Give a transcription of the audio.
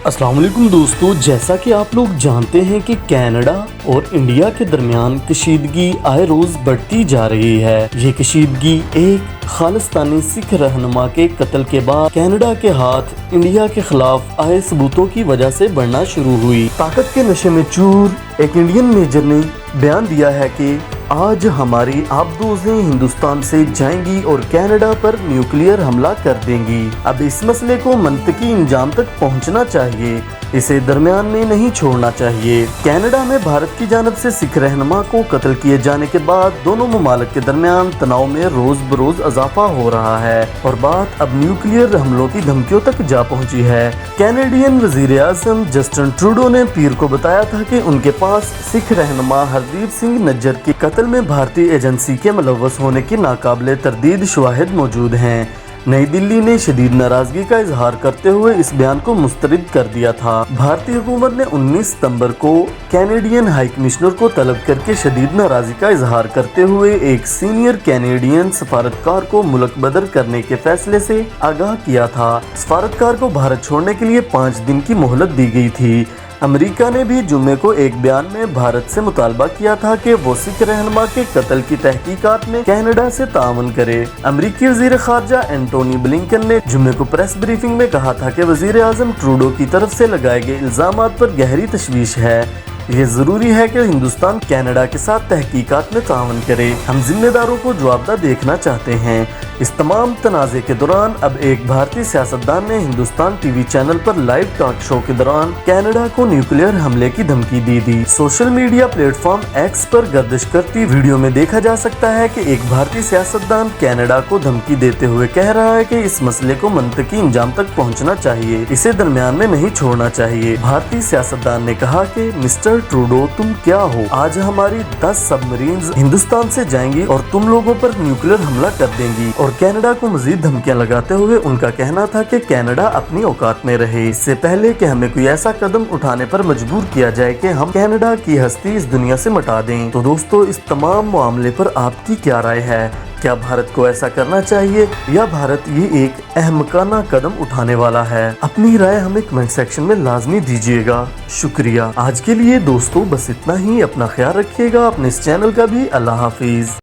अस्सलाम वालेकुम दोस्तों, जैसा कि आप लोग जानते हैं कि कनाडा और इंडिया के दरमियान कशीदगी आए रोज़ बढ़ती जा रही है। ये कशीदगी एक खालिस्तानी सिख रहनुमा के कत्ल के बाद कनाडा के हाथ इंडिया के खिलाफ आए सबूतों की वजह से बढ़ना शुरू हुई। ताकत के नशे में चूर एक इंडियन मेजर ने बयान दिया है कि आज हमारी आबदोज़ें हिंदुस्तान से जाएंगी और कनाडा पर न्यूक्लियर हमला कर देंगी। अब इस मसले को मंतकी इंजाम तक पहुंचना चाहिए, इसे दरमियान में नहीं छोड़ना चाहिए। कनाडा में भारत की जानिब से सिख रहनुमा को कत्ल किए जाने के बाद दोनों ममालिक के दरमियान तनाव में रोज बरोज इजाफा हो रहा है और बात अब न्यूक्लियर हमलों की धमकियों तक जा पहुंची है। कैनेडियन वजीर आज़म जस्टिन ट्रूडो ने पीर को बताया था कि उनके पास सिख रहनुमा हरदीप सिंह नज्जर के कत्ल में भारतीय एजेंसी के मुलव्वस होने की नाकाबिले तरदीद शवाहिद मौजूद हैं। नई दिल्ली ने शदीद नाराजगी का इजहार करते हुए इस बयान को मुस्तरद कर दिया था। भारतीय हुकूमत ने 19 सितंबर को कैनेडियन हाई कमिश्नर को तलब करके शदीद नाराजगी का इजहार करते हुए एक सीनियर कैनेडियन सफारतकार को मुल्क बदर करने के फैसले से आगाह किया था। सफारतकार को भारत छोड़ने के लिए 5 दिन की मोहलत दी गई थी। अमेरिका ने भी जुम्मे को एक बयान में भारत से मुतालबा किया था कि वो सिख रहनुमा के कत्ल की तहकीकात में कनाडा से ताउन करे। अमेरिकी वजीर खारजा एंटोनी ब्लिंकन ने जुम्मे को प्रेस ब्रीफिंग में कहा था कि वजीर आज़म ट्रूडो की तरफ से लगाए गए इल्जामात पर गहरी तशवीश है। ये जरूरी है कि हिंदुस्तान कनाडा के साथ तहकीकात में ताउन करे। हम जिम्मेदारों को जवाबदा देखना चाहते हैं। इस तमाम तनाज़े के दौरान अब एक भारतीय सियासतदान ने हिंदुस्तान टीवी चैनल पर लाइव टॉक शो के दौरान कनाडा को न्यूक्लियर हमले की धमकी दी थी। सोशल मीडिया प्लेटफॉर्म एक्स पर गर्दिश करती वीडियो में देखा जा सकता है कि एक भारतीय सियासतदान कनाडा को धमकी देते हुए कह रहा है कि इस मसले को मंतकी इंजाम तक पहुंचना चाहिए, इसे दरमियान में नहीं छोड़ना चाहिए। भारतीय सियासतदान ने कहा कि मिस्टर ट्रूडो, तुम क्या हो? आज हमारी 10 सबमरीन्स हिंदुस्तान से जाएंगी और तुम लोगों पर न्यूक्लियर हमला कर देंगी। और कनाडा को मजीद धमकियां लगाते हुए उनका कहना था कि कनाडा अपनी औकात में रहे, इससे पहले कि हमें कोई ऐसा कदम उठाने पर मजबूर किया जाए कि हम कनाडा की हस्ती इस दुनिया से मिटा दें। तो दोस्तों, इस तमाम मामले पर आपकी क्या राय है? क्या भारत को ऐसा करना चाहिए या भारत ये एक अहमकाना कदम उठाने वाला है? अपनी राय हमें कमेंट सेक्शन में लाजमी दीजिएगा। शुक्रिया। आज के लिए दोस्तों बस इतना ही। अपना ख्याल रखिएगा, अपने इस चैनल का भी। अल्लाह हाफिज।